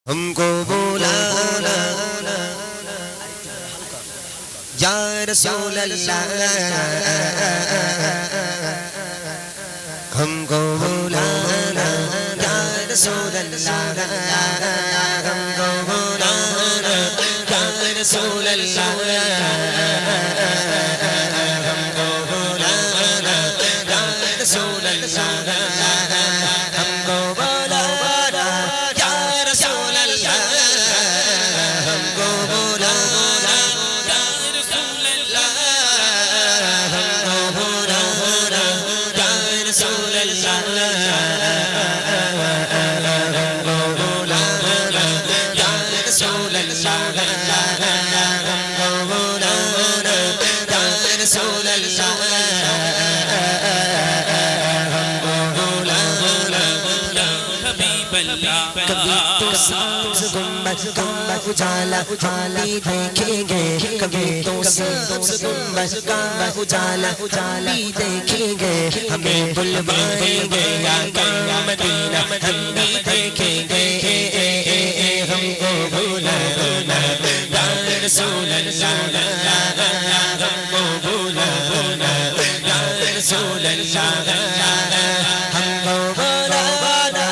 ہم کو بولانا یا رسول اللہ، ہم کو بولانا یا رسول اللہ، ہم کو بولانا یا رسول اللہ، ہم کو بولانا یا رسول اللہ، ہم کو بولانا یا رسول اللہ، ہم کو بولانا یا رسول اللہ، ہم کو بولانا یا رسول اللہ، ہم کو بولانا یا رسول اللہ، ہم کو بولانا یا رسول اللہ، ہم کو بولانا یا حبیب اللہ۔ کبھی تو سبز گنبد کا اجالا بھی دیکھیں گے، کبھی تو سبز گنبد کا اجالا بھی دیکھیں گے، ہمیں بلوائیں گے یا مدینہ ہم بھی دیکھیں گے، ہم کو بولانا یا رسول اللہ، ہم کو بولانا یا رسول اللہ، ہم کو بولانا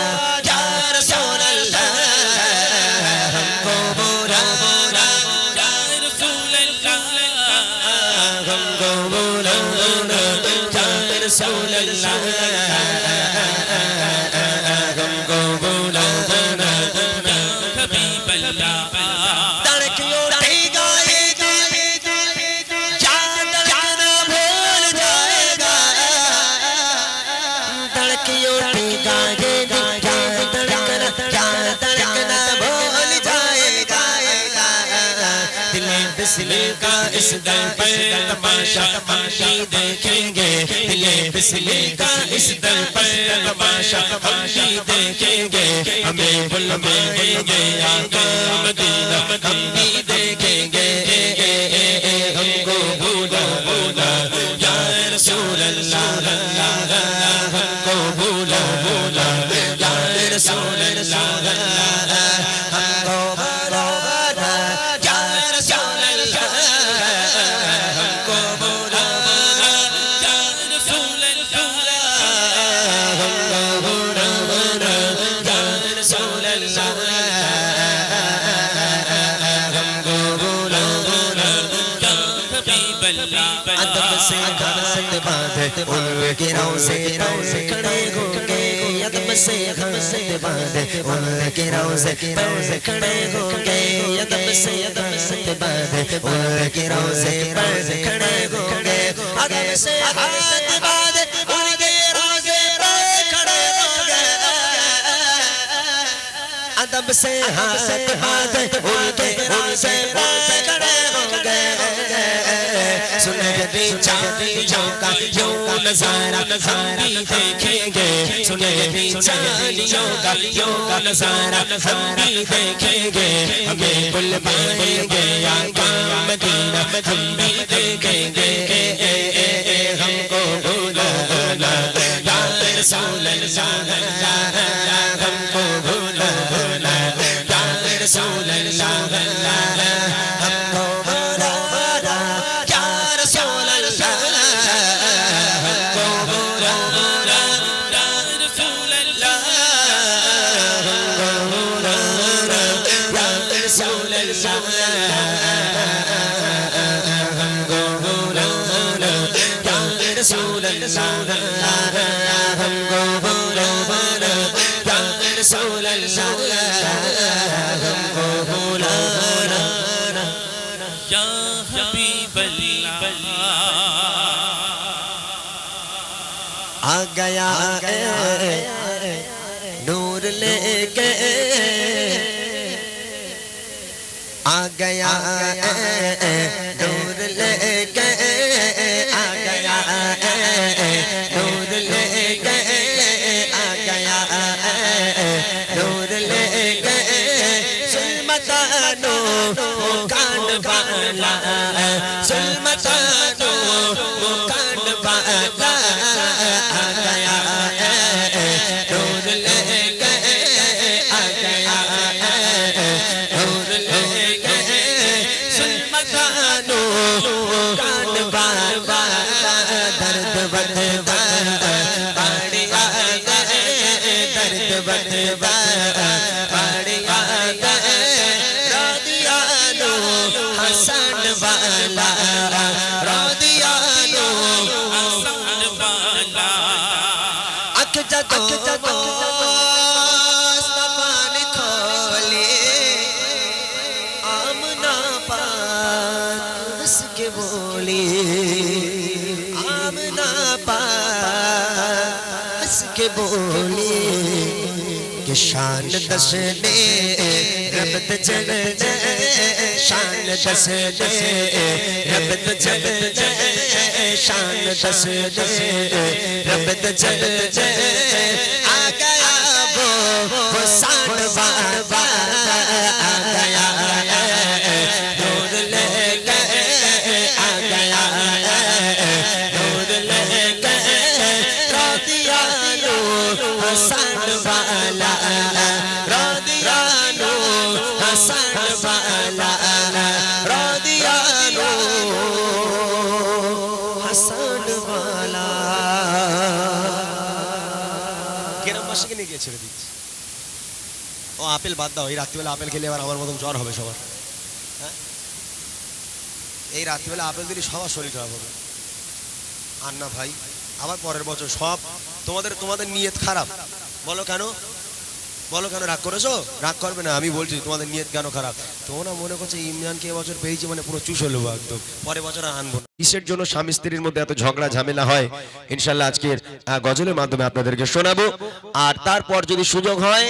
یا رسول اللہ، ہم کو بولانا یا رسول اللہ، ہم کو بولانا یا رسول اللہ، ہم کو بولانا یا حبیب اللہ۔ تڑکیوں اٹھے گا یہ دل، جان دھڑکنا بھول جائے گا، تڑکیوں اٹھے گا یہ دل، جان دھڑکنا بھول جائے گا، دل بسم کا اس در پر تماشا ہم بھی دیکھیں گے، دل بسم کا اس در پر تماشا ہم بھی دیکھیں گے، ہمیں بلوائیں گے آقا مدینہ ہم بھی دیکھیں گے، ہم کو بولا یا رسول اللہ، ہم کو بولا یا رسول اللہ، ہم کو بولا یا رسول اللہ، ہم کو بولا یا رسول اللہ، ہم کو بولا یا رسول اللہ، ہم کو بولا یا حبیب اللہ۔ ادب سے ہاتھ باندھے ان کے روزے کھڑے ہو گئے، ادب سے ہاتھ باندھے ان کے روزے کھڑے ہو گئے، ادب سے ہاتھ باندھے ان کے روزے کھڑے ہو گئے، ادب سے ہاتھ باندھے ان کے روزے کھڑے ہو گئے، ادب سے ہاتھ باندھے ان کے روزے کھڑے ہو گئے، سنہری چاندیوں کا یوں نظارہ ہم بھی دیکھیں گے، سنہری چاندیوں کا یوں نظارہ ہم بھی دیکھیں گے، ہمیں بلوائیں گے آقا مدینہ ہم بھی دیکھیں گے، ہم کو بولانا یا رسول اللہ، ہم کو بولانا یا رسول اللہ، ہم کو بولانا یا رسول اللہ، ہم کو بولانا یا رسول اللہ، ہم کو بولانا یا رسول اللہ، ہم کو بولانا یا رسول اللہ، ہم کو بولانا یا رسول اللہ، ہم کو بولانا یا حبیب اللہ۔ آ گیا نور لے کے، آ گیا نور لے کے، آ گیا نور لے کے، آ گیا نور لے کے، ظلمتانو کان والا، ظلمتانو کان والا، آ گیا نور لے کے، آ گیا मुस्तफा ने खोले आमना पाक हंस के बोली आमना पाक हंस के बोली कि शान दस दे रब चल शान दस दे रब चल शान दस दे रब चल आ गया वो शान बाबा आ गया दूर ले गए आ गया दूर ले गए रोदिया लो हसन वाला रोदिया लो हसन वाला रोदिया लो हसन वाला গ্রামবাসীকে নিয়ে গিয়ে ছেড়ে দিচ্ছি ও আপেল বাদ দাও এই রাত্রিবেলা আপেল খেলে আবার আমার মতন জ্বর হবে সবার হ্যাঁ এই রাত্রিবেলা আপেল দিলে সবার শরীর খারাপ হবে আর না ভাই আবার পরের বছর সব তোমাদের নিয়ত খারাপ বলো কেন রাগ করেছো রাগ করবে না আমি বলছি তোমাদের নিয়ত কেন খারাপ তোমরা মনে করছো ইমরানকে এবছর পেয়েছি মানে পুরো চুষ হলো একদম পরের বছর আর আনবো না কিসের জন্য স্বামী স্ত্রীর মধ্যে এত ঝগড়া ঝামেলা হয় ইনশাআল্লাহ আজকের গজলের মাধ্যমে আপনাদেরকে শোনাবো আর তারপর যদি সুযোগ হয়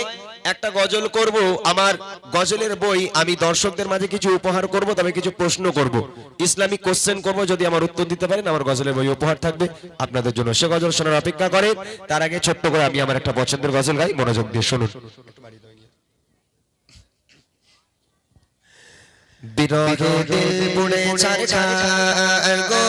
একটা গজল করব আমার গজলের বই আমি দর্শকদের মাঝে কিছু উপহার করব তবে কিছু প্রশ্ন করব ইসলামিক কোশ্চেন করব যদি আমার উত্তর দিতে পারেন আমার গজলের বই উপহার থাকবে আপনাদের জন্য সে গজল শোনার অপেক্ষা করেন তার আগে ছোট্ট করে আমি আমার একটা পছন্দের গজল গাই মনোযোগ দিয়ে শুনুন বিরহে দিল পুড়ে ছারখার গো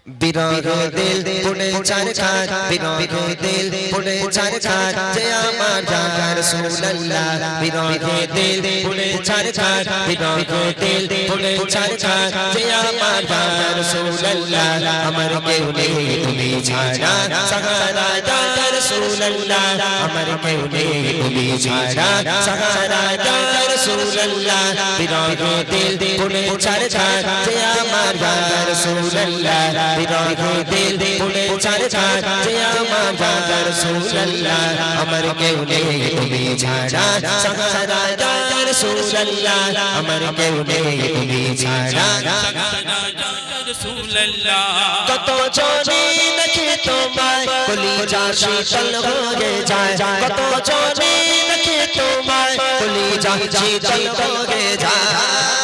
বিরহে দিল পুড়ে ছারখার বিরহে দিল পুড়ে ছারখার যে আমার জান রাসূলুল্লাহ বিরহে দিল পুড়ে ছারখার বিরহে দিল পুড়ে ছারখার যে আমার জান রাসূলুল্লাহ আমার কেউ নেই তুমি ছাড়া সাহারা জান রাসূলুল্লাহ আমার কেউ নেই তুমি ছাড়া সাহারা জান রাসূলুল্লাহ বিরহে দিল পুড়ে ছারখার যে আমার জান রাসূলুল্লাহ বিরহে দিল পুড়ে ছারখার যে আমার জান রাসূলুল্লাহ আমার কেউ নেই তুমি ছাড়া সাহারা জান রাসূলুল্লাহ আমার কেউ নেই তুমি ছাড়া কত জনি দেখে তোমায় কলিজা শীতল হয়ে যায় কত জনি দেখে তোমায় কলিজা শীতল হয়ে যায়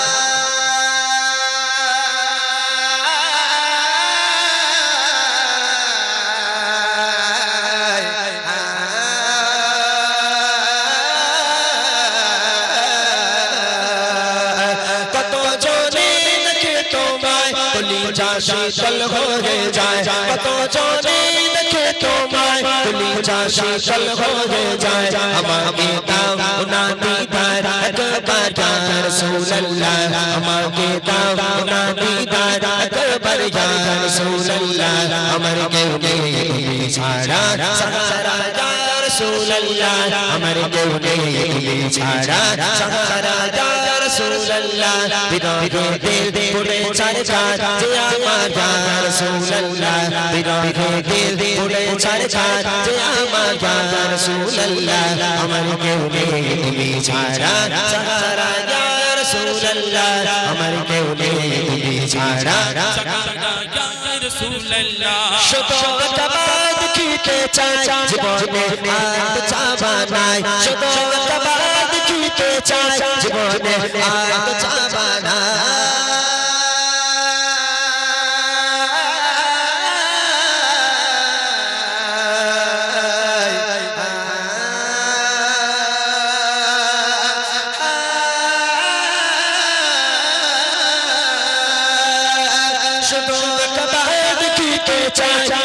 শীতল হয়ে যায় কত জনে দেখে তোমায় কলিজা শীতল হয়ে যায় আমাকে দাও না দিদার একবার ইয়া রাসূলুল্লাহ আমাকে দাও না দিদার একবার ইয়া রাসূলুল্লাহ আমার কেউ নেই তুমি ছাড়া সাহারা ইয়া রাসূলুল্লাহ আমার কেউ নেই তুমি ছাড়া সাহারা ইয়া রাসূলুল্লাহ বিরহে দিল পুড়ে ছারখার যে আমার জান রাসূলুল্লাহ বিরহে দিল পুড়ে ছারখার যে আমার জান রাসূলুল্লাহ আমার কেউ নেই তুমি ছাড়া সাহারা ইয়া রাসূলুল্লাহ আমার কেউ নেই তুমি ছাড়া সাহারা ইয়া রাসূলুল্লাহ শত কতবার দেখিতে চাই জীবনে আর চাওয়া নাই শত কতবার দেখিতে চাই জীবনে আর চাওয়া নাই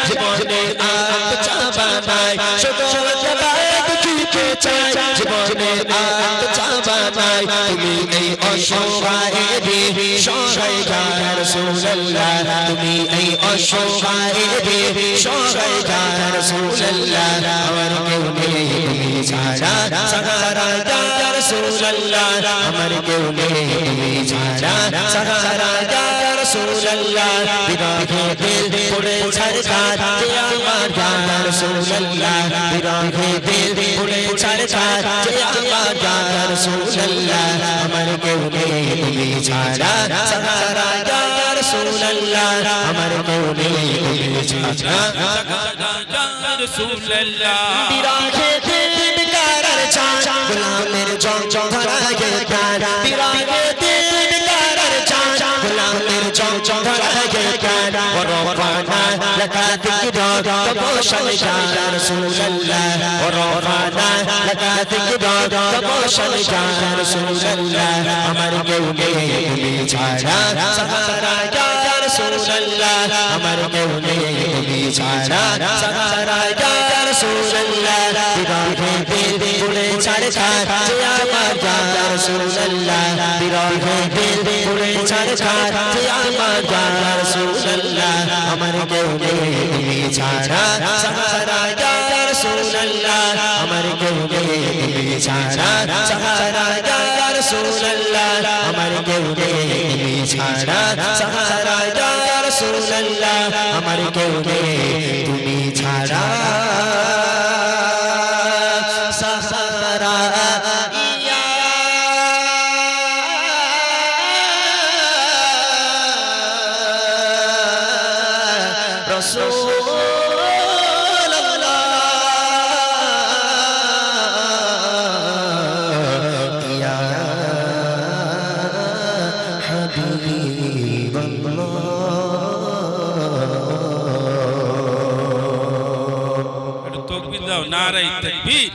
জীবনে আর চাওয়া নাই শুধু একবার দেখিতে চাই জীবনে আর চাওয়া নাই তুমি এই অসহায় রে সহায় জান রাসূলুল্লাহ তুমি এই অসহায় রে সহায় জান রাসূলুল্লাহ আমার কেউ নেই তুমি ছাড়া সাহারা জান রাসূলুল্লাহ আমার কেউ নেই তুমি ছাড়া সাহারা জান রাসূলুল্লাহ বিরহে দিল পুড়ে ছারখার যে আমার ইয়া রাসূলুল্লাহ বিরহে দিল পুড়ে ছারখার যে আমার ইয়া রাসূলুল্লাহ আমার কেউ নেই তুমি ছাড়া সাহারা ইয়া রাসূলুল্লাহ আমার কেউ নেই তুমি ছাড়া ইয়া রাসূলুল্লাহ বিরহে দিল কারার চাঁদ গোলামের জং জং ধরায়ে প্যার বিরহে দিল কারার চাঁদ গোলামের জং জং ধরায়ে প্যার ওরফানা লাকা যিকরা তবশন ইয়া রাসূলুল্লাহ ওরফানা লাকা যিকরা তবশন ইয়া রাসূলুল্লাহ আমার কেউ নেই তুমি ছাড়া সাহারা ইয়া রাসূলুল্লাহ আমার কেউ নেই তুমি ছাড়া সাহারা ইয়া রাসূলুল্লাহ বিরহে দিল পুড়ে ছারখার যে আমার ইয়া রাসূলুল্লাহ বিরহে দিল পুড়ে ছারখার যে আমার ইয়া রাসূলুল্লাহ আমার কেউ নেই তুমি ছাড়া সাহারা ইয়া রাসূলুল্লাহ আমার কেউ নেই তুমি ছাড়া সাহারা ইয়া রাসূলুল্লাহ আমার কেউ নেই তুমি ছাড়া সাহারা ইয়া রাসূলুল্লাহ আমার কেউ নেই তুমি ছাড়া সাহারা ইয়া রাসূলুল্লাহ ইয়া হাবিবাল্লাহ একটু তাকবীর দাও নারায়ে তাকবীর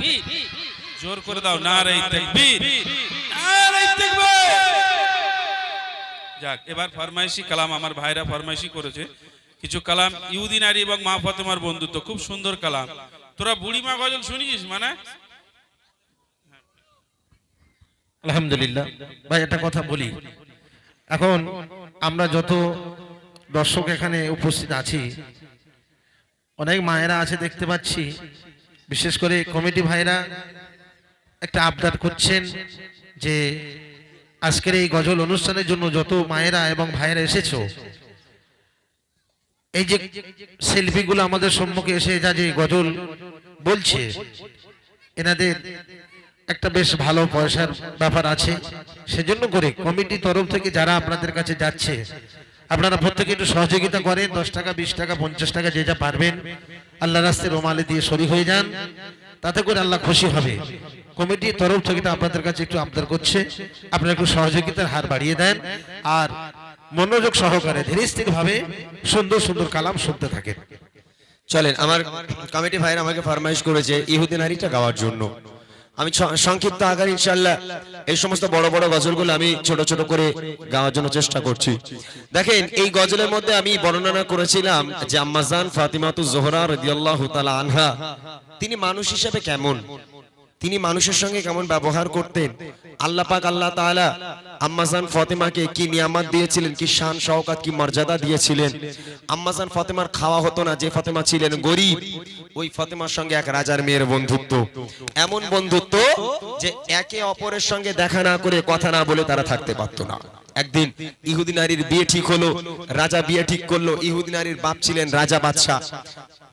জোর করে দাও নারায়ে তাকবীর নারায়ে তাকবীর যাক এবার ফরমাইশি কালাম আমার ভাইরা ফরমাইশি করেছে কিছু কালাম ইহুদি নারী এবং মা ফাতেমার বন্ধুত্ব খুব সুন্দর কালাম তোরা বুড়ি মা গজল শুনিস মানে আলহামদুলিল্লাহ ভাই একটা কথা বলি এখন আমরা যত দর্শক এখানে উপস্থিত আছি অনেক মায়েরা আছে দেখতে পাচ্ছি বিশেষ করে কমিটি ভাইরা একটা আবদার করছেন যে আজকের এই গজল অনুষ্ঠানের জন্য যত মায়েরা এবং ভাইয়েরা এসেছো এই যে সেলফিগুলো আমাদের সম্মুখে এসে যা যে গজল বলছে এনাদের একটা বেশ ভালো পয়সার ব্যাপার আছে সেজন্য করে কমিটি তরফ থেকে যারা আপনাদের কাছে যাচ্ছে আপনারা প্রত্যেকে একটু সহযোগিতা করেন 10 টাকা 20 টাকা 50 টাকা যে যা পারবেন আল্লাহর রাস্তায় রুমালে দিয়ে শরীক হয়ে যান তাতে করে আল্লাহ খুশি হবে কমিটির তরফ থেকে তো আপনাদের কাছে একটু আবদার করছে আপনারা একটু সহযোগিতার হার বাড়িয়ে দেন আর মনোযোগ সহকারে ধীরস্থির ভাবে সুন্দর সুন্দর কালাম শুনতে থাকেন চলেন আমার কমিটি ভাইরা আমাকে ফরমাইশ করেছে ইহুদি নারীটা গাওয়ার জন্য আমি সংক্ষিপ্ত আকারে ইনশাআল্লাহ এই সমস্ত বড় বড় গজলগুলো আমি ছোট ছোট করে গাওয়ার জন্য চেষ্টা করছি দেখেন এই গজলের মধ্যে আমি বর্ণনা করেছিলাম যে আম্মাজান ফাতিমাতুজ জোহরা রাদিয়াল্লাহু তাআলা আনহা তিনি মানুষ হিসেবে কেমন তিনি মানুষের সঙ্গে কেমন ব্যবহার করতেন আল্লাহ পাক আল্লাহ তাআলা আম্মাজান ফাতিমাকে কি নিয়ামত দিয়েছিলেন কি শান শওকত কি মর্যাদা দিয়েছিলেন আম্মাজান ফাতিমার খাওয়া হতো না যে ফাতিমা ছিলেন গরীব ওই ফাতিমার সঙ্গে এক রাজার মেয়ের বন্ধুত্ব এমন বন্ধুত্ব যে একে অপরের সঙ্গে দেখা না করে কথা না বলে তারা থাকতে পারতো না একদিন ইহুদি নারীর বিয়ে ঠিক হলো রাজা বিয়ে ঠিক করলো ইহুদি নারীর বাপ ছিলেন রাজা বাদশা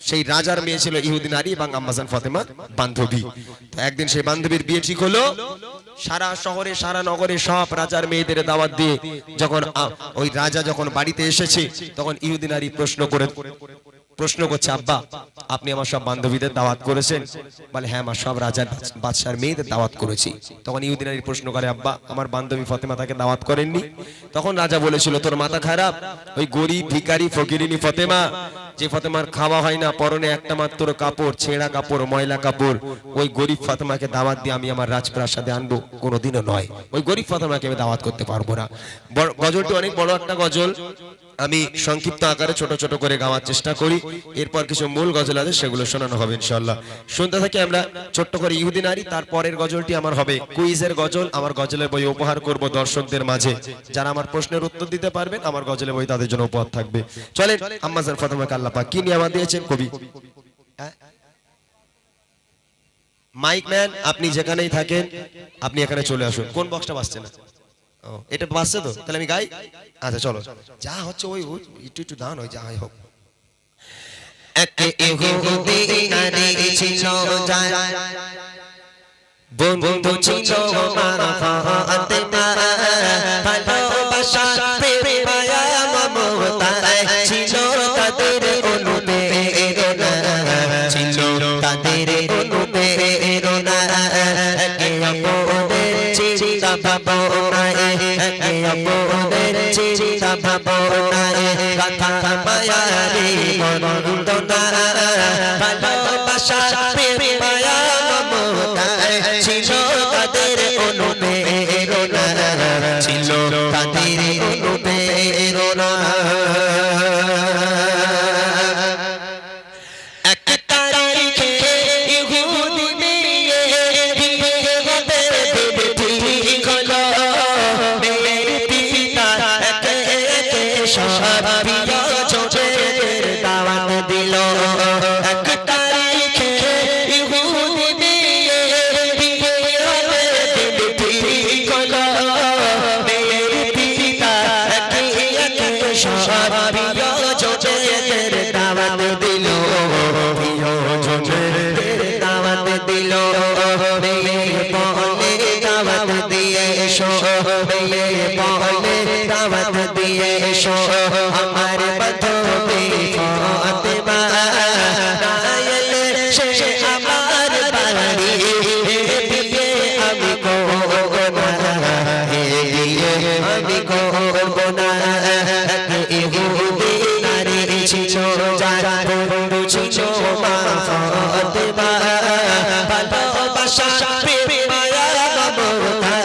সেই রাজার মেয়ে ছিল ইহুদি নারী এবং আম্মাজান ফাতেমার বান্ধবী তো একদিন সেই বান্ধবীর বিয়ে ঠিক হলো সারা শহরে সারা নগরে সব রাজার মেয়েদের দাওয়াত দিয়ে যখন ওই রাজা যখন বাড়িতে এসেছে তখন ইহুদি নারী প্রশ্ন করছে আব্বা আপনি আমার সব বান্ধবীদের দাওয়াত করেছেন বলে হ্যাঁ আমার সব রাজার বাদশার মেয়েদের দাওয়াত করেছি তখন ইহুদি নারী প্রশ্ন করে আব্বা আমার বান্ধবী ফাতেমা তাকে দাওয়াত করেননি তখন রাজা বলেছিল তোর মাথা খারাপ ওই গরিব ভিখারি ফকিরিনী ফাতেমা যে ফাতেমার খাওয়া হয় না পরনে একটা মাত্র কাপড় ছেঁড়া কাপড় ময়লা কাপড় ওই গরিব ফাতেমাকে দাওয়াত দিয়ে আমি আমার রাজপ্রাসাদে আনবো কোনোদিনও নয় ওই গরিব ফাতেমাকে আমি দাওয়াত করতে পারবো না গজলটি অনেক বড় একটা গজল আমি সংক্ষিপ্ত আকারে ছোট ছোট করে গাওয়ার চেষ্টা করি এরপর কিছু মূল গজল আছে সেগুলো শোনানো হবে ইনশাআল্লাহ শুনতে থাকি আমরা ছোট্ট করে ইহুদি নারী তার পরের গজলটি আমার হবে কুইজের গজল আমার গজলের বই উপহার করব দর্শকদের মাঝে যারা আমার প্রশ্নের উত্তর দিতে পারবেন আমার গজলের বই তাদের জন্য উপহার থাকবে চলেন আম্মাজান ফাতেমাকে আল্লাহ পাক কি নিয়ামত দিয়েছেন কবি মাইক ম্যান আপনি যেখানেই থাকেন আপনি এখানে চলে আসুন কোন বক্সটা বাজছে না ও এটা বাজছে তো, তাহলে আমি গাই। আচ্ছা চলো, যা হচ্ছে ওই ওই একটু একটু দান ওই যাই হোক। এক ইহুদি নারী ছিল যার বন্ধু ছিল মা ফাতেমা, ভালোবাসা প্রেম মায়া মমতা ছিল তাদের অনুপ্রেরণা, ছিল তাদের অনুপ্রেরণা। একে অপরের চিন্তা ভাবনায়, একে অপরের চিন্তা ভাবনায় কথা মায়ারে বন্দনা, ভালোবাসা প্রেম মায়া মমতা ছিল তাদের অনুপ্রেরণা, ছিল তাদের অনুপ্রেরণা। এক তারিখে ইহুদি মেয়ে বিয়ে হবে ভেবে ঠিক হলো, মেয়ের পিতা একে একে সব প্রিয়জনের দাওয়াত দিল। এক তারিখে ইহুদি মেয়ে বিয়ে হবে ভেবে ঠিক হলো, মেয়ের পিতা একে একে সব প্রিয়জনের দাওয়াত দিল, প্রিয়জনের দাওয়াত দিল। মেয়ে বলে দাওয়াত দিয়ে এসো, মেয়ে বলে দাওয়াত দিয়ে এসো, আমার বান্ধবী ফাতেমা না এলে সে আমার বাড়ি বিয়ে আমি করব না, বিয়ে আমি করব না। ইহুদি নারী ছিল যার বন্ধু ছিল মা ফাতেমা, ভালোবাসা প্রেম মায়া মমতা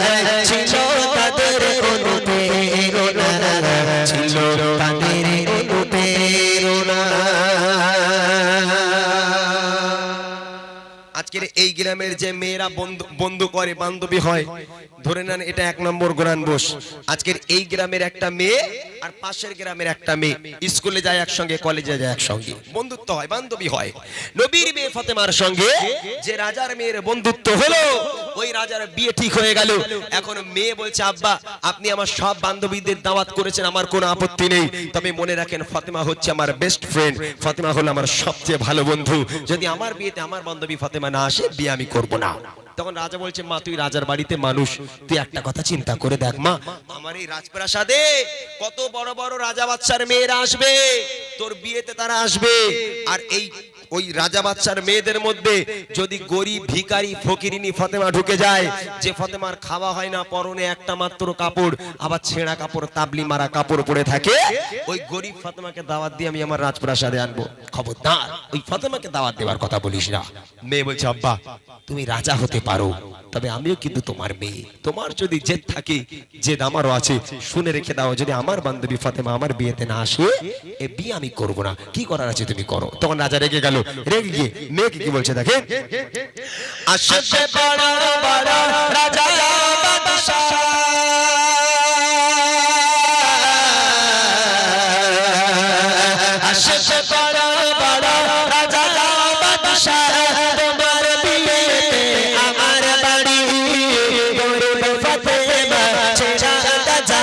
ছিল তাদের অনুপ্রেরণা, ছিল তাদের অনুপ্রেরণা। আজকের এই গ্রামের যে মেয়েরা বন্ধু করে বান্ধবী হয়, ধরে নেন এটা 1 নম্বর গোরান বোস। আজকের এই গ্রামের একটা মেয়ে আর পাশের গ্রামের একটা মেয়ে স্কুলে যায় একসঙ্গে, কলেজে যায় একসঙ্গে, বন্ধুত্ব হয়, বান্ধবী হয়। নবীর মেয়ে ফাতেমার সঙ্গে যে রাজার মেয়ের বন্ধুত্ব হলো, ওই রাজার বিয়ে ঠিক হয়ে গেল। এখন মেয়ে বলছে, আব্বা আপনি আমার সব বান্ধবীদের দাওয়াত করেছেন, আমার কোনো আপত্তি নেই, তবে মনে রাখেন ফাতেমা হচ্ছে আমার বেস্ট ফ্রেন্ড, ফাতেমা হলো আমার সবচেয়ে ভালো বন্ধু, যদি আমার বিয়েতে আমার বান্ধবী ফাতেমা না আসে বিয়ে আমি করব না। তখন রাজা বলছে, মা তুই রাজার বাড়িতে মানুষ, তুই একটা কথা চিন্তা করে দেখ মা, আমার এই রাজপ্রাসাদে কত বড় বড় রাজা বাচ্চার মেয়েরা আসবে, তোর বিয়েতে তারা আসবে, আর এই ওই রাজা বাচ্চার মেয়েদের মধ্যে যদি গরিব ভিখারি ফকিরিনী ফাতেমা ঢুকে যায়, যে ফাতেমার খাওয়া হয় না, পরনে একটা মাত্র কাপড়, আবার ছেঁড়া কাপড়, তাবলি মারা কাপড় পরে থাকে, ওই গরিব ফাতেমাকে দাওয়াত দিয়ে আমি আমার রাজপ্রাসাদে আনবো, খবরদার ওই ফাতেমাকে দাওয়াত দেওয়ার কথা বলিস না। মেয়ে বলছে, আব্বা তুমি রাজা হতে পারো, তবে আমিও কিন্তু তোমার মেয়ে, তোমার যদি জেদ থাকে, জেদ আমারও আছে, শুনে রেখে দাও, যদি আমার বান্ধবী ফাতেমা আমার বিয়েতে না আসে এ বিয়ে আমি করব না, কি করার আছে তুমি করো। তখন রাজা রেগে গেল, রেগে গিয়ে মেয়েকে কি বলছে দেখেন, আসবে বড় বড় রাজা বাদশাহ, আসবে বড় বড় রাজা বাদশাহ, তোমার বিয়েতে আমার বাড়ি গরিব ফাতেমা ছেড়া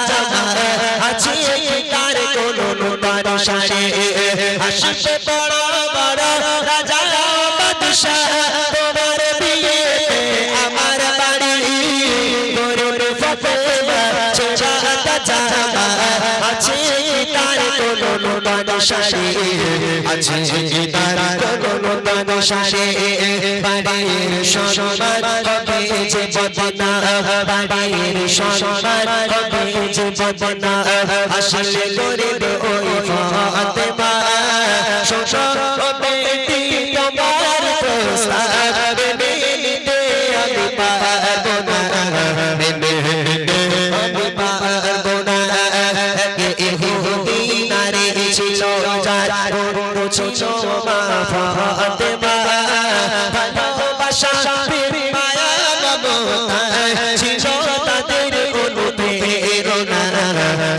জামা আছে তার কোনো বাদশাহে। আসবে বড় বড় রাজা বাদশাহ, তোমার বিয়েতে আমার বাড়ি গরিব ফাতেমা ছেড়া জামা আছে তার কোনো বাদশাহে, আছে তার কোনো বাদশাহে। বাড়ির সম্মান হবে যে বদনা, বাড়ির সম্মান হবে যে বদনা, আসলে গরিব ওই ফাতেমা শ্বশুর বেটি তোমার প্রস্তাব মেনে আমি পারবো না, মেনে আমি পারবো না। ইহুদি নারী ছিল যার বন্ধু ছিল মা ফাতেমা, ভালোবাসা প্রেম মায়া মমতা ছিল তাদের অনুপ্রেরণা,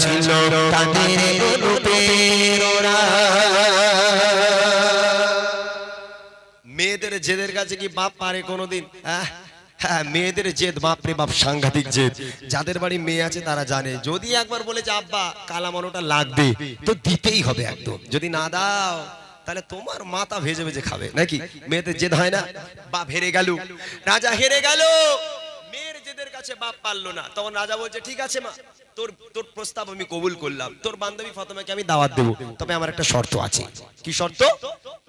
ছিল তাদের অনুপ্রেরণা। মেয়েদের জেদের কাছে কি বাপ পারে কোনোদিন? হ্যাঁ, মেয়েদের জেদ বাপরে বাপ সাংঘাতিক জেদ। যাদের বাড়ি মেয়ে আছে তারা জানে, যদি একবার বলে যে আব্বা কালামানোটা লাগবে তো দিতেই হবে একদম, যদি না দাও তাহলে তোমার মাথা ভেজে ভেজে খাবে নাকি। মেয়েদের জেদ হয় না। বাপ হেরে গেল, রাজা হেরে গেল, মেয়ের জেদের কাছে বাপ পারলো না। তখন রাজা বলছে ঠিক আছে মা, তোর প্রস্তাব আমি কবুল করলাম, তোর বান্ধবী ফাতেমাকে আমি দাওয়াত দেবো, তবে আমার একটা শর্ত আছে। কি শর্ত?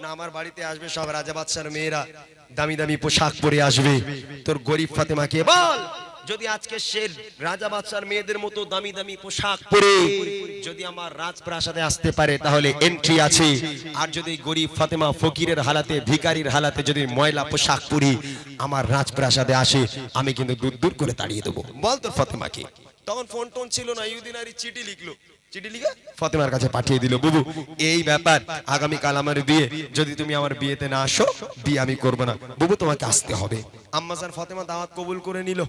না, আমার বাড়িতে আসবে সব রাজা বাদশার মেয়েরা, দামি দামি পোশাক পরে আসবে, তোর গরিব ফাতেমাকে বল যদি আজকে সে রাজা বাদশার মেয়েদের মতো দামি দামি পোশাক পরে যদি আমার রাজপ্রাসাদে আসতে পারে তাহলে এন্ট্রি আছে, আর যদি গরিব ফাতেমা ফকিরের হালাতে ভিখারির হালাতে যদি ময়লা পোশাক পরি আমার রাজপ্রাসাদে আসে আমি কিন্তু দূর দূর করে তাড়িয়ে দেবো, বল তোর ফাতেমাকে। তখন ফোন টোন ছিল না, ইউদিনারি চিঠি লিখলো, চিঠি লিখে ফাতেমার কাছে পাঠিয়ে দিল, বুবু এই ব্যাপার, আগামীকাল আমার বিয়ে, যদি তুমি আমার বিয়েতে না আসো বিয়ে আমি করবো না, বুবু তোমাকে আসতে হবে। আম্মাজান ফাতেমা দাওয়াত কবুল করে নিল,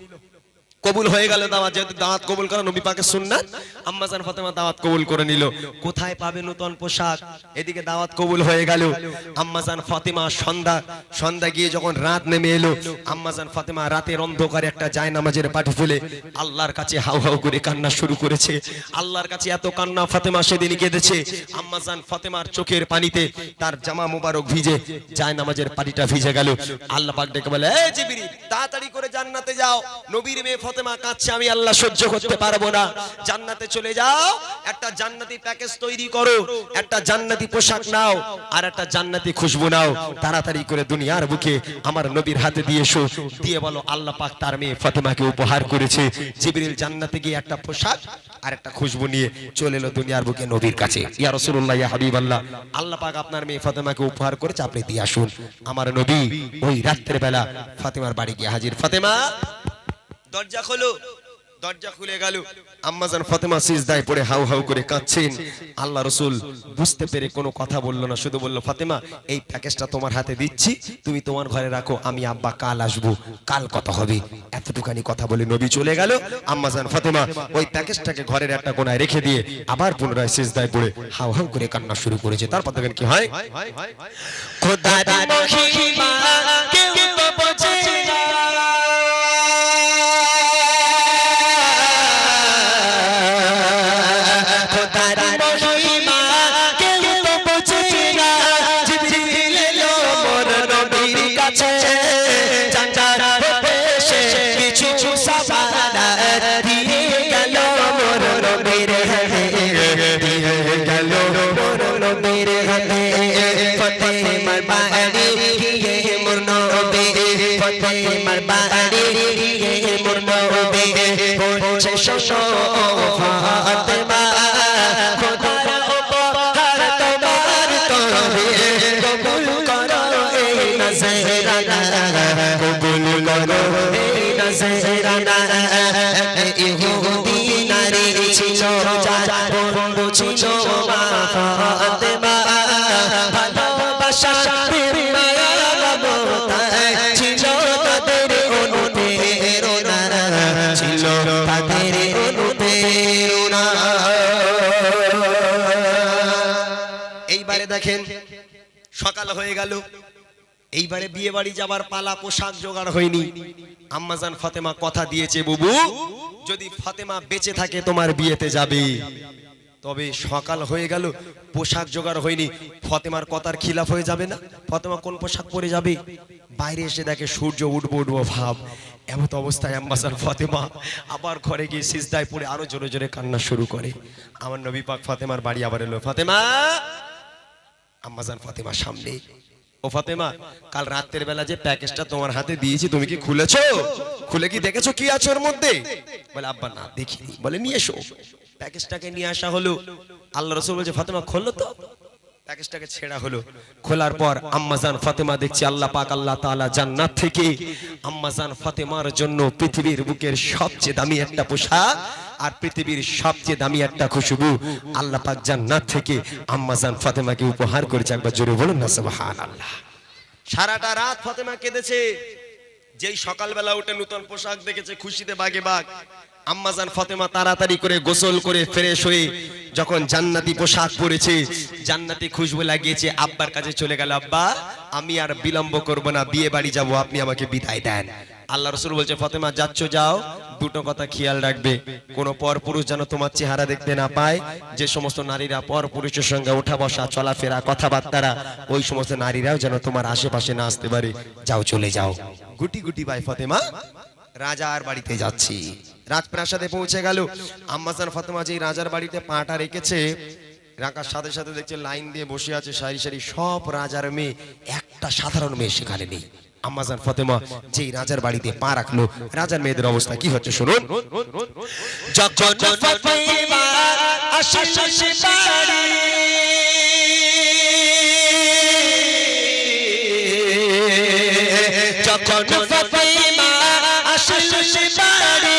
কবুল হয়ে গেল দাওয়াত, যেহেতু দাওয়াত কবুল করা নবী পাকের সুন্নাত, আম্মাজান ফাতেমা দাওয়াত কবুল করে নিল। কোথায় পাবে নতুন পোশাক, এদিকে দাওয়াত কবুল হয়ে গেল। আম্মাজান ফাতেমা সন্ধ্যা গিয়ে যখন রাত নেমে এলো, আম্মাজান ফাতেমা রাতের অন্ধকারে একটা জায়নামাজের পাটি ফেলে আল্লাহর কাছে হাউ হাউ করে কান্না শুরু করেছে। আল্লাহর কাছে এত কান্না ফাতেমা সেদিন কেঁদেছে, আম্মাজান ফাতেমার চোখের পানিতে তার জামা মোবারক ভিজে জায়নামাজের পাটিটা ভিজে গেল। আল্লাহ পাক ডেকে বলে, এই জিবরিল তাড়াতাড়ি করে জান্নাতে যাও, নবীর মেয়ে ফাতেমা কাঁদছে, আমি আল্লাহ সহ্য করতে পারবো না, জান্নাতে চলে যাও, একটা জান্নাতি প্যাকেজ তৈরি করো, একটা জান্নাতি পোশাক নাও আর একটা জান্নাতি খুশবু নাও, তাড়াতাড়ি করে দুনিয়ার বুকে আমার নবীর হাতে দিয়ে এসো, দিয়ে বলো আল্লাহ পাক তার মেয়ে ফাতেমাকে উপহার করেছে। জিবরিল জান্নাতে গিয়ে একটা পোশাক আর একটা খুশবু নিয়ে চলে এলো দুনিয়ার বুকে নবীর কাছে। ইয়া রাসূলুল্লাহ, ইয়া হাবিবাল্লাহ, আল্লাহ পাক আপনার মেয়ে ফাতেমাকে উপহার করেছে, আপনি দিয়ে আসুন। আমার নবী ওই রাতের বেলা ফাতেমার বাড়ি গিয়ে হাজির। ফাতেমা দরজা খোলো, দরজা খুলে গেল। আম্মাজান ফাতেমা সিজদায় পড়ে হাউ হাউ করে কাঁদছেন। আল্লাহ রাসূল বুঝতে পেরে কোনো কথা বলল না, শুধু বলল ফাতেমা এই প্যাকেজটা তোমার হাতে দিচ্ছি, তুমি তোমার ঘরে রাখো, আমি আব্বা কাল আসবো, কাল কথা হবে। এতটুকানি কথা বলে নবী চলে গেল। আম্মাজান ফাতেমা ওই প্যাকেজটাকে ঘরের একটা কোণায় রেখে দিয়ে আবার পুনরায় সিজদায় পড়ে হাউ হাউ করে কান্না শুরু করেছে। তারপর দেখেন কি হয়, খোদার মহিমা কেউ তো বোঝে না, খোদার মহিমা কেউ তো বোঝে না, জিবরিল এলো মোর নবীর কাছে, জান্নাত হতে সে কিছু সাবানা দিয়ে গেল মোর নবীর হাতে, দিয়ে গেল মোর নবীর হাতে। ফাতেমার বাড়ি গিয়ে মোর নবী, ফাতেমার বাড়ি গিয়ে মোর নবী বলছে শোনো ফাতেমা, খোদার উপহার তোমার তবে কবুল করো এই নজরানা, কবুল করো এই নজরানা। ইহুদি নারী ছিল যার বন্ধু ছিল মা ফাতেমা, ভালোবাসা প্রেম মায়া মমতা ছিল তাদের অনুপ্রেরণা, ছিল তাদের অনুপ্রেরণা। এইবারে দেখেন সকাল হয়ে গেল, এইবারে বিয়ে বাড়ি যাবার পালা, পোশাক জোগাড় হয়নি। আম্মাজান ফাতেমা কথা দিয়েছে, বুবু যদি ফাতেমা বেঁচে থাকে তোমার বিয়েতে যাবে, তবে সকাল হয়ে গেল পোশাক জোগাড় হয়নি, ফাতেমার কথার খিলাফ হয়ে যাবে না? ফাতেমা কোন পোশাক পরে যাবে? বাইরে এসে দেখে সূর্য উঠবো উঠবো ভাব, এমত অবস্থায় আম্মাজান ফাতেমা আবার ঘরে গিয়ে সিজদায় পড়ে আরো জোরে জোরে কান্না শুরু করে। আমার নবী পাক ফাতেমার বাড়ি আবার এলো। ফাতেমা, আম্মাজান ফাতেমা সামনে, ও ফাতেমা কাল রাতের বেলা যে প্যাকেজটা তোমার হাতে দিয়েছি তুমি কি খুলেছো? খুলে কি দেখেছো কি আছে ওর মধ্যে? বলে আব্বা না দেখিনি। বলে নিয়ে এসো। প্যাকেজটাকে নিয়ে আসা হলো। আল্লাহ রাসূল বলছে ফাতেমা খোলো তো। প্যাকেজটাকে ছেঁড়া হলো। খোলার পর আম্মাজান ফাতেমা দেখছে আল্লাহ পাক আল্লাহ তাআলা জান্নাত থেকে আম্মাজান ফাতেমার জন্য পৃথিবীর বুকের সবচেয়ে দামি একটা পোশাক আর পৃথিবীর সবচেয়ে দামি একটা খুশবু আল্লাহ পাক জান্নাত থেকে আম্মাজান ফাতেমাকে উপহার করেছে। একবার জোরে বলুন না সুবহানাল্লাহ। সারাটা রাত ফাতেমা কেঁদেছে। যেই সকালবেলা উঠে নতুন পোশাক দেখেছে খুশিতে বাগে বাগ। আম্মাজান ফাতেমা তাড়াতাড়ি করে গোসল করে ফ্রেশ হয়ে যখন জান্নাতি পোশাক পরেছে, জান্নাতি খুশবু লাগিয়েছে, আব্বার কাছে চলে গেল। আব্বা আমি আর বিলম্ব করব না, বিয়ে বাড়ি যাব, আপনি আমাকে বিদায় দেন। আল্লাহ রাসূল বলছে ফাতেমা যাচ্ছ যাও, দুটো কথা খেয়াল রাখবে, কোন পরপুরুষ যেন তোমার চেহারা দেখতে না পায়। যে সমস্ত নারীরা পরপুরুষের সঙ্গে ওঠা বসা চলাফেরা কথাবার্তা, ওই সমস্ত নারীরাও যেন তোমার আশেপাশে না আসতে পারে। যাও চলে যাও। গুটি গুটি ভাই ফাতেমা রাজার বাড়িতে যাচ্ছি। রাজপ্রাসাদে পৌঁছে গেল। আম্মা জান ফাতেমা যেই রাজার বাড়িতে পাটা রেখেছে, রাখার সাথে সাথে দেখছে লাইন দিয়ে বসে আছে সারি সারি সব রাজার মেয়ে, একটা সাধারণ মেয়ে সেখানে নেই। আম্মা জান ফাতেমা যেই রাজার বাড়িতে পা রাখলো, রাজার মেয়েদের অবস্থা কি হচ্ছে শুনুন। যখন ফাতেমা আসে বাড়ি, যখন ফাতেমা আসে বাড়ি,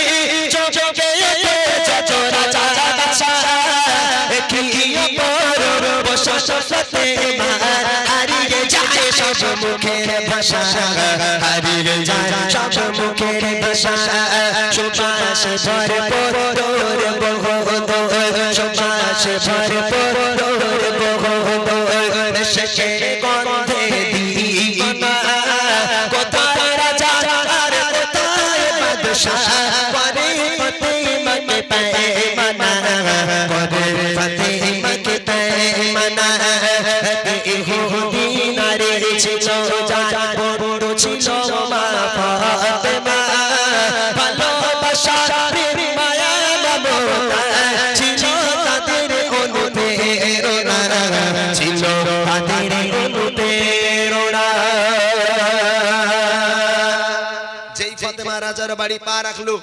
চোখে যত রাজা বাদশা কি বড় বসা ফাতেমা হারিয়ে যায় সব মুখের ভাষা, হারিয়ে যায় সব মুখের ভাষা। সুবাসে ভরপুর তোর বহদর, সুবাসে ভরপুর তোর বহদর, শেষে গন্ধে দিওয়ানা, কোথায় রাজা আর কোথায় বাদশা, করে ফাতেমাকে পেমানা, করে ফাতেমাকে পেমানা। ইহুদি নারী ছিল যার বড় ছিল মা ফাতেমা, ভালোবাসা প্রেম মায়া মমতা ছিল তাদের অনুপ্রেরণা, ছিল তাদের অনুপ্রেরণা। যেই ফাতেমা রাজার বাড়ি পা রাখলো,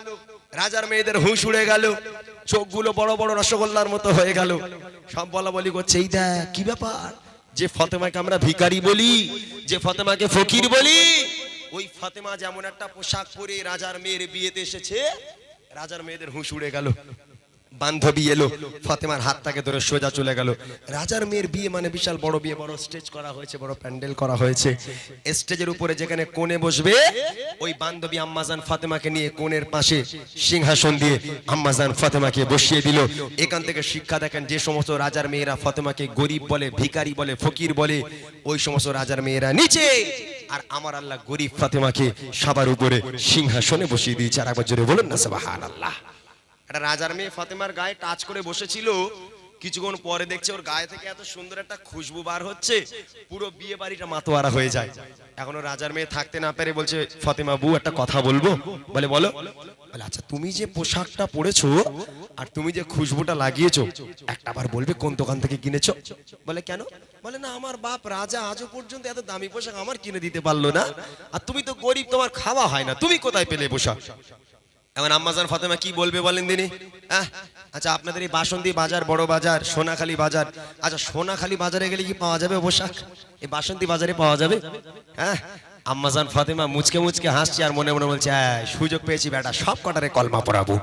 রাজার মেয়েদের হুঁশ উড়ে গেল, চোখগুলো বড় বড় রসগোল্লার মতো হয়ে গেল। সব বলা বলি করছে, এই দেখ কি ব্যাপার, যে ফাতেমাকে আমরা ভিখারি বলি, যে ফাতেমাকে ফকির বলি, ওই ফাতেমা যেমন একটা পোশাক পরে রাজার মেয়ের বিয়েতে এসেছে, রাজার মেয়েদের হুঁশ উড়ে গেল। বান্ধবী এলো, ফাতেমার হাতটাকে ধরে সোজা চলে গেল। রাজার মেয়ের বিয়ে মানে বিশাল বড় বিয়ে, বড় স্টেজ করা হয়েছে, বড় প্যান্ডেল করা হয়েছে। স্টেজের উপরে যেখানে কোণে বসবে, ওই বান্ধবী আম্মাজান ফাতেমাকে নিয়ে কোণের পাশে সিংহাসন দিয়ে আম্মাজান ফাতেমাকে বসিয়ে দিল। এখান থেকে শিক্ষা দেখেন, যে সমস্ত রাজার মেয়েরা ফাতেমাকে গরিব বলে, ভিখারি বলে, ফকির বলে, ওই সমস্ত রাজার মেয়েরা নিচে, আর আমার আল্লাহ গরিব ফাতেমাকে সবার উপরে সিংহাসনে বসিয়ে দিয়েছে। আর একবার জোরে বলুন না সুবহানাল্লাহ। একটা রাজার মেয়ে ফাতেমার গায়ে টাচ করে বসেছিল, কিছুক্ষণ পরে দেখছে ওর গায়ে থেকে এত সুন্দর একটা খুশবু বার হচ্ছে, পুরো বিয়ে বাড়িটা মাতোয়ারা হয়ে যায়। এখনো রাজার মেয়ে থাকতে না পেরে বলছে, ফাতেমা বউ একটা কথা বলবো। বলে বলো। বলে আচ্ছা তুমি যে পোশাকটা পরেছো আর তুমি যে খুশবুটা লাগিয়েছো, একটা বার বলবে কোন দোকান থেকে কিনেছো? বলে কেন? বলে না আমার বাপ রাজা আজও পর্যন্ত এত দামি পোশাক আমার কিনে দিতে পারলো না, আর তুমি তো গরিব, তোমার খাওয়া হয় না, তুমি কোথায় পেলে পোশাক? এখন আম্মাজান ফাতেমা কি বলবে বলেন দিনি? আচ্ছা আপনাদের এই বাসন্তী বাজার, বড় বাজার, সোনাখালী বাজার, আচ্ছা সোনাখালী বাজারে গেলে কি পাওয়া যাবে পোশাক? এই বাসন্তী বাজারে পাওয়া যাবে? হ্যাঁ। আম্মাজান ফাতেমা মুচকে মুচকে হাসছে আর মনে মনে বলছে, সুযোগ পেয়েছি বেটা, সব কটারে কলমা পড়াবো।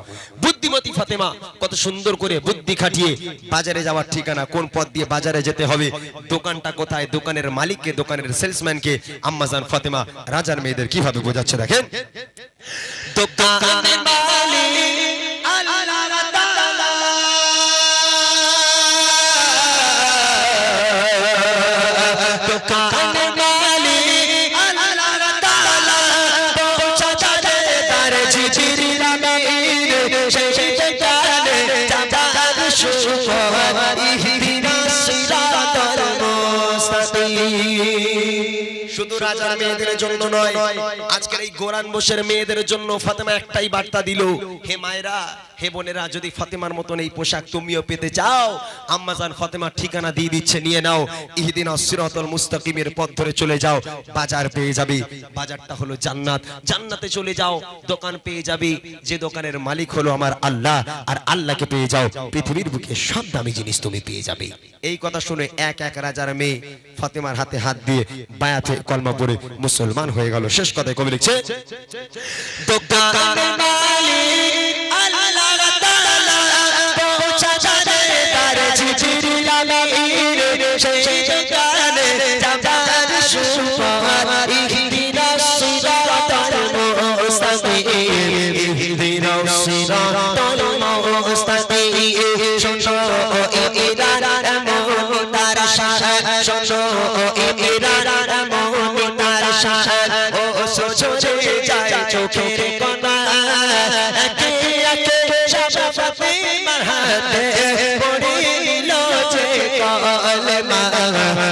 বুদ্ধিমতী ফাতেমা কত সুন্দর করে বুদ্ধি খাটিয়ে বাজারে যাওয়ার ঠিকানা, কোন পথ দিয়ে বাজারে যেতে হবে, দোকানটা কোথায়, দোকানের মালিককে, দোকানের সেলসম্যানকে আম্মাজান ফাতেমা রাজার মেয়েদের কিভাবে বোঝাচ্ছে দেখেন। দোকানের মালিক আল্লাহ তাআলা, দোকানের মালিক আল্লাহ তাআলা, পৌঁছাতে তার জিজির আমির, সেই জানে জামার সুফর, ইহদিনাস সিরাতাল মুস্তাকিম। শুধু রাজার মেয়েদের জন্য নয়, আজকের এই গোরান বসের মেয়েদের জন্য ফাতেমা একটাই বার্তা দিল, হে মায়েরা, হে বোনেরা, যদি ফাতেমার মতন এই পোশাক তুমিও পেতে চাও, আম্মাজান ফাতেমা ঠিকানা দিয়ে দিচ্ছে, নিয়ে নাও। ইহদিনাস সিরাতাল মুস্তাকিমের পথ ধরে চলে যাও, বাজার পেয়ে যাবে। বাজারটা হলো জান্নাত, জান্নাতে চলে যাও, দোকান পেয়ে যাবে, যে দোকানের মালিক হলো আমার আল্লাহ, আর আল্লাহকে পেয়ে যাও, পৃথিবীর বুকে সব দামি জিনিস তুমি পেয়ে যাবে। এই কথা শুনে এক এক রাজার মেয়ে ফাতেমার হাতে হাত দিয়ে বায়াতে কলমা পড়ে মুসলমান হয়ে গেল। শেষ কথায় কবি লিখছে, দোকানের মালিক আল্লাহ তাআলা, পৌঁছাতে তার জিজির আমির, সেই জানে জামার সুফর, ইহদিনাস সিরাতাল মুস্তাকিম, ইহদিনাস সিরাতাল মুস্তাকিম। শোনো ইরার মুতার শাহ, শোনো ইরার মুতার শাহ, ও সোজে যায় চোখের কোনা একে একে শাবাবে মাহাতে পড়িল যে কলমা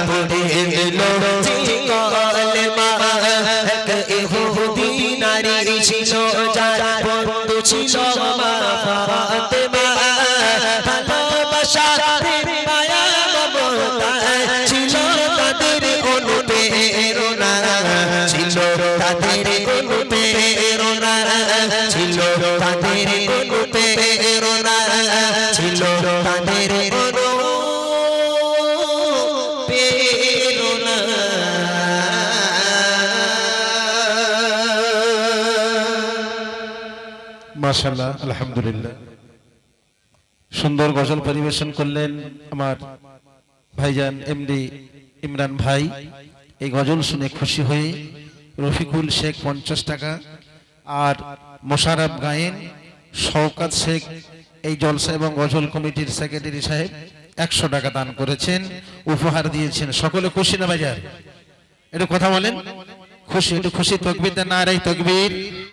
পড়িল যে কলমা এক ইহুদি নারী ছিল যার বন্ধু ছিল মা ফাতেমা ভালোবাসা মায়া মমতা ছিল তাদের অনুপ্রেরণা ছিল তাদের অনুপ্রেরণা ছিল তাদের অনুপ্রেরণা ছিল তাদের অনুপ্রেরণা মাশাআল্লাহ আলহামদুলিল্লাহ সুন্দর গজল পরিবেশন করলেন আমার ভাইজান এমডি ইমরান ভাই এই গজল শুনে খুশি হয়ে রফিকুল শেখ 50 টাকা আর মোশাররফ গায়েন শওকত শেখ এই জলসা এবং গজল কমিটির সেক্রেটারি সাহেব 100 টাকা দান করেছেন উপহার দিয়েছেন সকলে খুশি না বাজার একটু কথা বলেন খুশি একটু খুশি তাকবীর দেন নারে তাকবীর